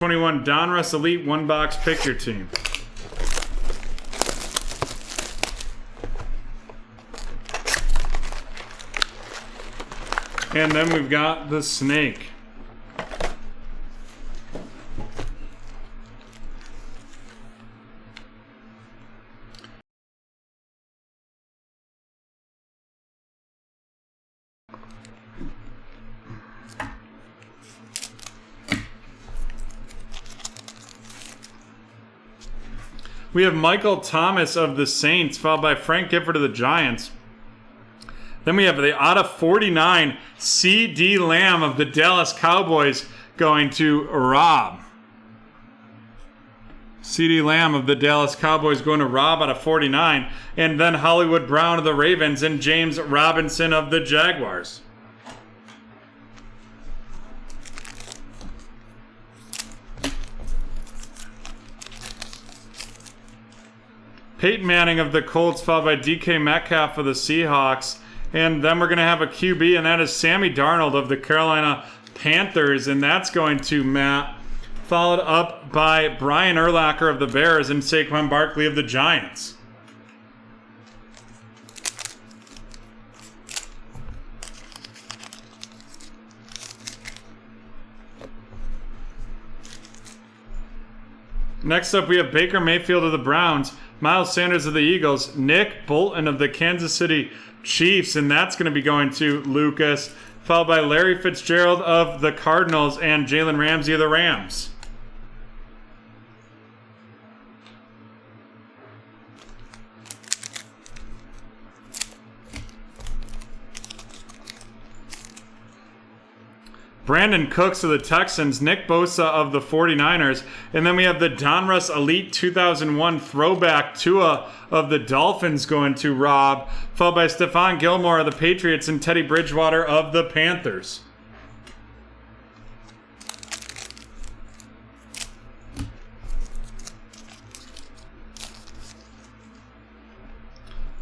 21 Donruss Elite 1-box pick your team. And then we've got the snake. We have Michael Thomas of the Saints, followed by Frank Gifford of the Giants. Then we have the /49 C.D. Lamb of the Dallas Cowboys going to Rob. C.D. Lamb of the Dallas Cowboys going to Rob /49. And then Hollywood Brown of the Ravens and James Robinson of the Jaguars. Peyton Manning of the Colts, followed by DK Metcalf of the Seahawks. And then we're going to have a QB, and that is Sammy Darnold of the Carolina Panthers. And that's going to Matt, followed up by Brian Urlacher of the Bears and Saquon Barkley of the Giants. Next up, we have Baker Mayfield of the Browns, Miles Sanders of the Eagles, Nick Bolton of the Kansas City Chiefs, and that's going to be going to Lucas, followed by Larry Fitzgerald of the Cardinals and Jalen Ramsey of the Rams. Brandon Cooks of the Texans, Nick Bosa of the 49ers, and then we have the Donruss Elite 2001 Throwback Tua of the Dolphins going to Rob, followed by Stephon Gilmore of the Patriots and Teddy Bridgewater of the Panthers.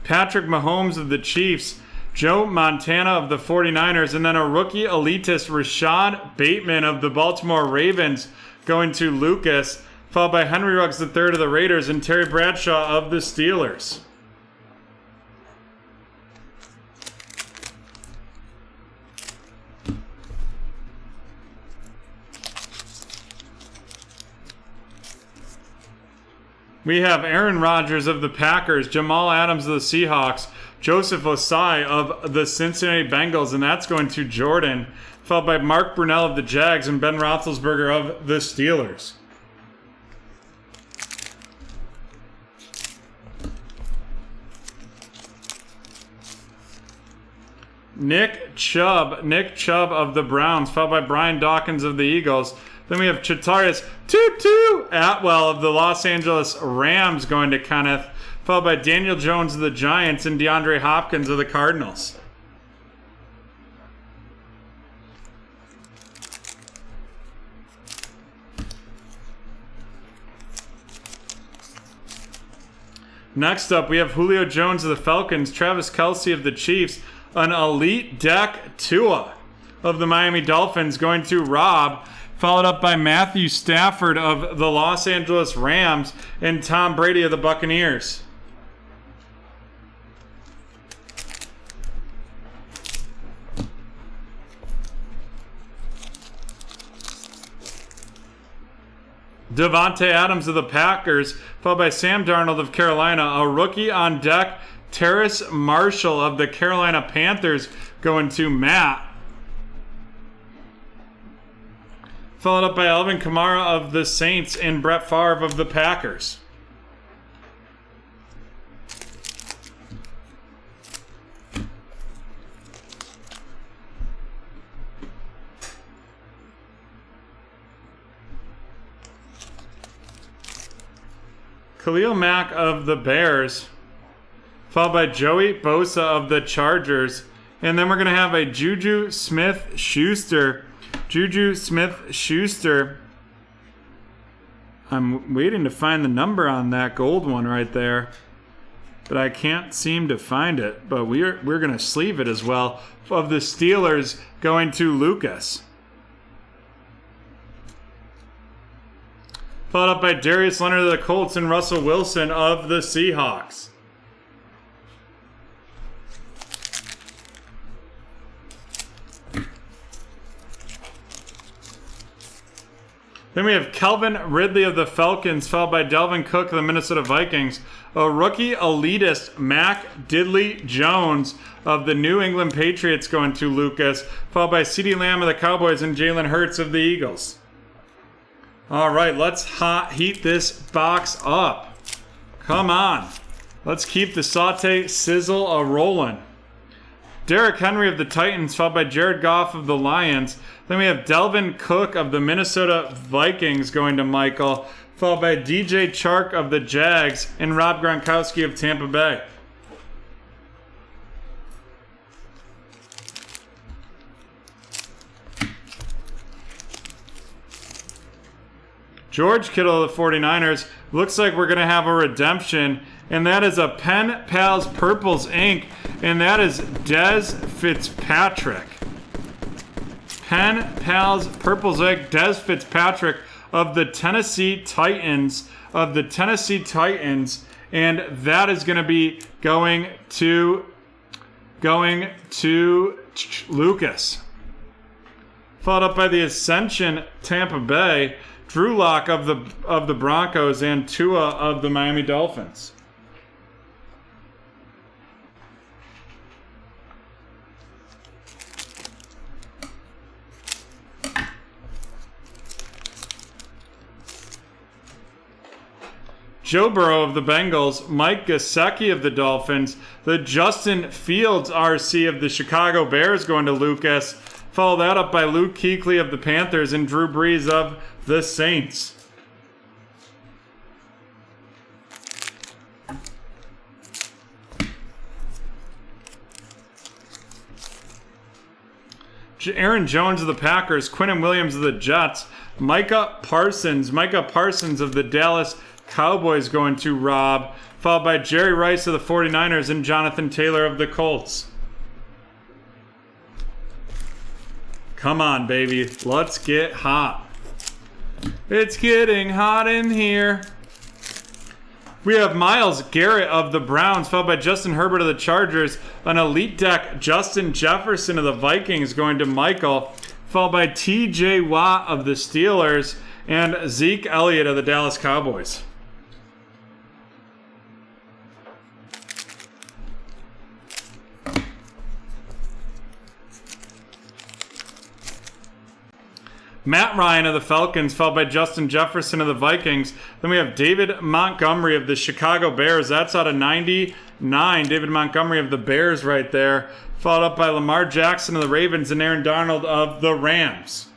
Patrick Mahomes of the Chiefs, Joe Montana of the 49ers, and then a rookie elitist, Rashad Bateman of the Baltimore Ravens going to Lucas, followed by Henry Ruggs III of the Raiders and Terry Bradshaw of the Steelers. We have Aaron Rodgers of the Packers, Jamal Adams of the Seahawks, Joseph Osai of the Cincinnati Bengals, and that's going to Jordan, followed by Mark Brunell of the Jags and Ben Roethlisberger of the Steelers. Nick Chubb of the Browns, followed by Brian Dawkins of the Eagles. Then we have Chatarius Tutu Atwell of the Los Angeles Rams going to Kenneth, followed by Daniel Jones of the Giants and DeAndre Hopkins of the Cardinals. Next up, we have Julio Jones of the Falcons, Travis Kelce of the Chiefs, an Elite Deck Tua of the Miami Dolphins going to Rob, followed up by Matthew Stafford of the Los Angeles Rams and Tom Brady of the Buccaneers. Devontae Adams of the Packers, followed by Sam Darnold of Carolina, a rookie on deck, Terrace Marshall of the Carolina Panthers going to Matt, followed up by Alvin Kamara of the Saints and Brett Favre of the Packers. Khalil Mack of the Bears, followed by Joey Bosa of the Chargers. And then we're going to have a Juju Smith-Schuster. I'm waiting to find the number on that gold one right there, but I can't seem to find it. But we're going to sleeve it as well. Of the Steelers going to Lucas. followed up by Darius Leonard of the Colts and Russell Wilson of the Seahawks. Then we have Calvin Ridley of the Falcons, followed by Delvin Cook of the Minnesota Vikings. A rookie elitist, Mac Diddley Jones of the New England Patriots going to Lucas, followed by CeeDee Lamb of the Cowboys and Jalen Hurts of the Eagles. All right, let's heat this box up. Come on. Let's keep the saute sizzle a-rolling. Derrick Henry of the Titans, followed by Jared Goff of the Lions. Then we have Delvin Cook of the Minnesota Vikings going to Michael, followed by DJ Chark of the Jags and Rob Gronkowski of Tampa Bay. George Kittle of the 49ers. Looks like we're going to have a redemption, and that is a Pen Pals Purples Inc., and that is Dez Fitzpatrick. Pen Pals Purples Inc., Dez Fitzpatrick of the Tennessee Titans, and that is going to be going to Lucas. Followed up by the Ascension Tampa Bay, Drew Lock of the Broncos and Tua of the Miami Dolphins. Joe Burrow of the Bengals, Mike Gesicki of the Dolphins, the Justin Fields RC of the Chicago Bears going to Lucas. Follow that up by Luke Kuechly of the Panthers and Drew Brees of the Saints. Aaron Jones of the Packers, Quinnen Williams of the Jets, Micah Parsons of the Dallas Cowboys going to Rob, followed by Jerry Rice of the 49ers and Jonathan Taylor of the Colts. Come on, baby. Let's get hot. It's getting hot in here. We have Myles Garrett of the Browns, followed by Justin Herbert of the Chargers. An Elite Deck, Justin Jefferson of the Vikings going to Michael, followed by TJ Watt of the Steelers and Zeke Elliott of the Dallas Cowboys. Matt Ryan of the Falcons, followed by Justin Jefferson of the Vikings. Then we have David Montgomery of the Chicago Bears. That's out of 99. David Montgomery of the Bears right there. Followed up by Lamar Jackson of the Ravens and Aaron Donald of the Rams.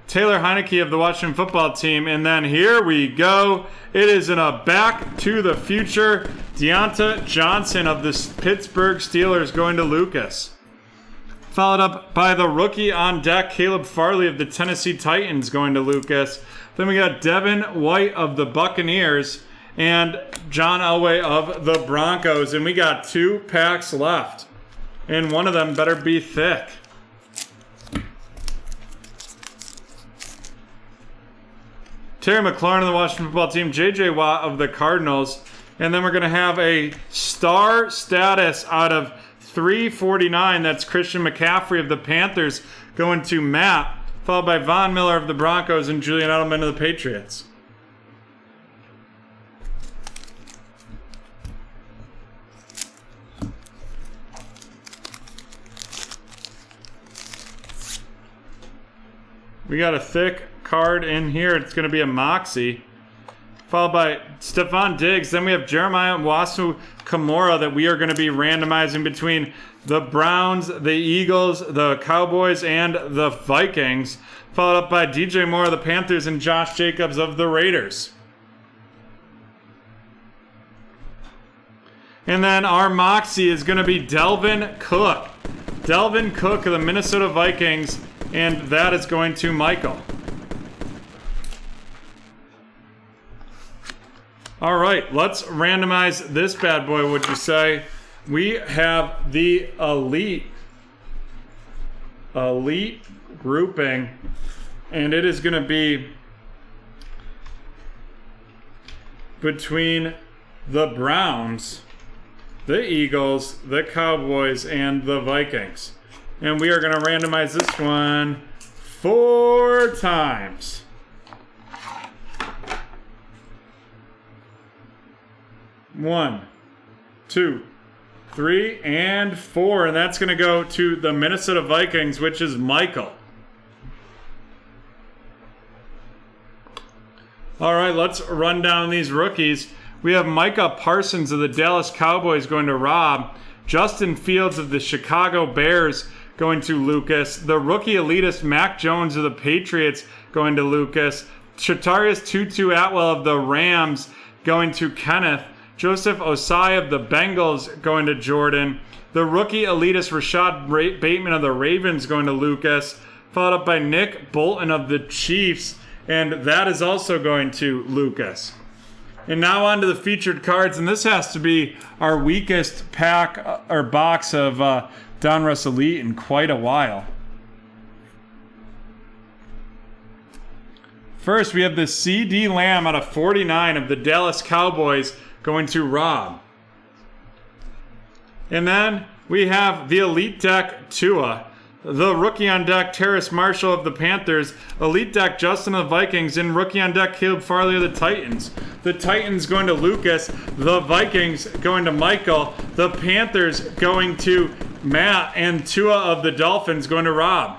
Taylor Heineke of the Washington Football Team. And then here we go. It is in a Back to the Future. Deonta Johnson of the Pittsburgh Steelers going to Lucas. Followed up by the rookie on deck, Caleb Farley of the Tennessee Titans going to Lucas. Then we got Devin White of the Buccaneers and John Elway of the Broncos. And we got 2 packs left. And one of them better be thick. Terry McLaurin of the Washington Football Team, J.J. Watt of the Cardinals, and then we're going to have a star status out of 349. That's Christian McCaffrey of the Panthers going to Matt, followed by Von Miller of the Broncos and Julian Edelman of the Patriots. We got a thick card in here. It's going to be a Moxie, followed by Stephon Diggs. Then we have Jeremiah Wasu Kamara that we are going to be randomizing between the Browns, the Eagles, the Cowboys, and the Vikings, followed up by DJ Moore of the Panthers and Josh Jacobs of the Raiders. And then our Moxie is going to be Delvin Cook. Delvin Cook of the Minnesota Vikings, and that is going to Michael. All right, let's randomize this bad boy, would you say? We have the elite grouping, and it is going to be between the Browns, the Eagles, the Cowboys, and the Vikings. And we are going to randomize this one 4 times. 1, 2, 3, and 4. And that's going to go to the Minnesota Vikings, which is Michael. All right, let's run down these rookies. We have Micah Parsons of the Dallas Cowboys going to Rob. Justin Fields of the Chicago Bears going to Lucas. The rookie elitist Mac Jones of the Patriots going to Lucas. Shatarius Tutu Atwell of the Rams going to Kenneth. Joseph Osai of the Bengals going to Jordan. The rookie elitist Rashad Bateman of the Ravens going to Lucas. Followed up by Nick Bolton of the Chiefs. And that is also going to Lucas. And now on to the featured cards. And this has to be our weakest pack or box of Donruss Elite in quite a while. First, we have the CD Lamb out of 49 of the Dallas Cowboys going to Rob. And then we have the Elite Deck Tua. The rookie on deck, Terrace Marshall of the Panthers. Elite deck, Justin of the Vikings. And rookie on deck, Caleb Farley of the Titans. The Titans going to Lucas. The Vikings going to Michael. The Panthers going to Matt. And Tua of the Dolphins going to Rob.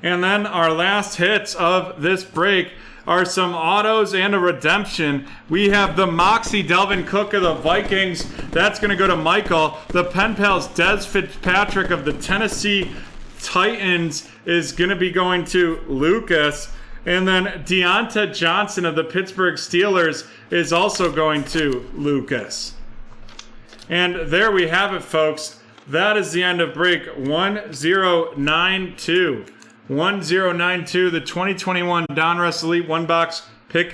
And then our last hits of this break are some autos and a redemption. We have the Moxie Delvin Cook of the Vikings. That's going to go to Michael. The Pen Pals Des Fitzpatrick of the Tennessee Titans is going to be going to Lucas. And then Deonta Johnson of the Pittsburgh Steelers is also going to Lucas. And there we have it, folks. That is the end of break 1092. 1092, the 2021 Donruss Elite 1 box. Pick your